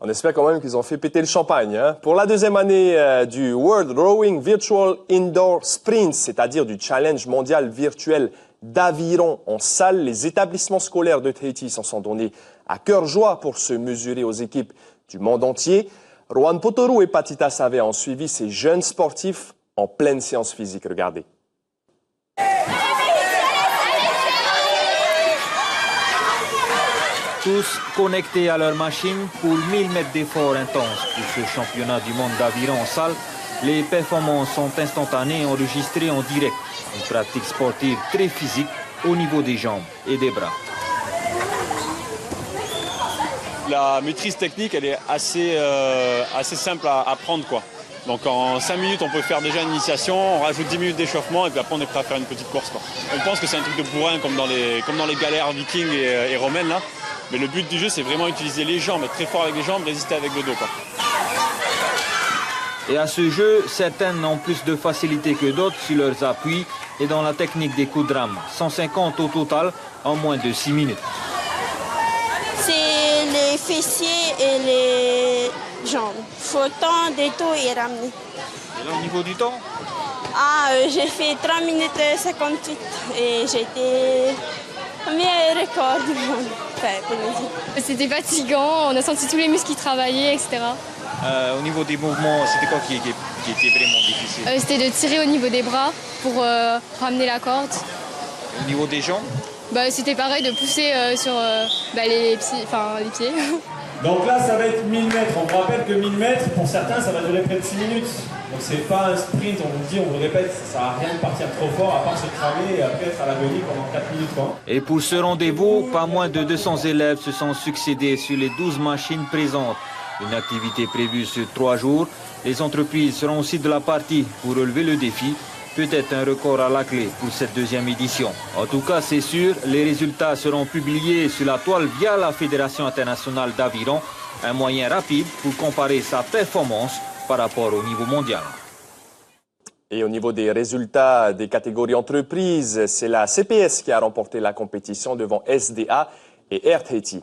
On espère quand même qu'ils ont fait péter le champagne. Hein. Pour la deuxième année du World Rowing Virtual Indoor Sprint, c'est-à-dire du challenge mondial virtuel d'aviron en salle, les établissements scolaires de Tahiti s'en sont donnés à cœur joie pour se mesurer aux équipes du monde entier. Rohan Potoru et Patita Savea ont suivi ces jeunes sportifs en pleine séance physique. Regardez. Tous connectés à leur machine pour 1000 mètres d'efforts intenses pour ce championnat du monde d'aviron en salle. Les performances sont instantanées et enregistrées en direct. Une pratique sportive très physique au niveau des jambes et des bras. La maîtrise technique, elle est assez simple à apprendre, quoi. Donc en 5 minutes, on peut faire déjà une initiation, on rajoute 10 minutes d'échauffement et puis après on est prêt à faire une petite course, quoi. On pense que c'est un truc de bourrin comme dans les galères vikings et romaines là. Mais le but du jeu, c'est vraiment utiliser les jambes, être très fort avec les jambes, résister avec le dos, quoi. Et à ce jeu, certaines ont plus de facilité que d'autres sur leurs appuis et dans la technique des coups de rame. 150 au total en moins de 6 minutes. C'est les fessiers et les jambes. Il faut tendre des dos et ramener. Et là, au niveau du temps? J'ai fait 3 minutes 58 et j'ai été au meilleur record du monde. C'était fatigant, on a senti tous les muscles qui travaillaient, etc. Au niveau des mouvements, c'était quoi qui était vraiment difficile? C'était de tirer au niveau des bras pour ramener la corde. Au niveau des jambes? C'était pareil, de pousser sur les pieds. Donc là, ça va être 1000 mètres. On vous rappelle que 1000 mètres, pour certains, ça va durer près de 6 minutes. Donc c'est pas un sprint, on vous dit, on vous répète, ça sert à rien de partir trop fort, à part se cramer et après être à l'agonie pendant 4 minutes. Quoi. Et pour ce rendez-vous, pas moins de 200 élèves se sont succédés sur les 12 machines présentes. Une activité prévue sur 3 jours. Les entreprises seront aussi de la partie pour relever le défi. Peut-être un record à la clé pour cette deuxième édition. En tout cas, c'est sûr, les résultats seront publiés sur la toile via la Fédération internationale d'aviron. Un moyen rapide pour comparer sa performance par rapport au niveau mondial. Et au niveau des résultats des catégories entreprises, c'est la CPS qui a remporté la compétition devant SDA et Air Tahiti.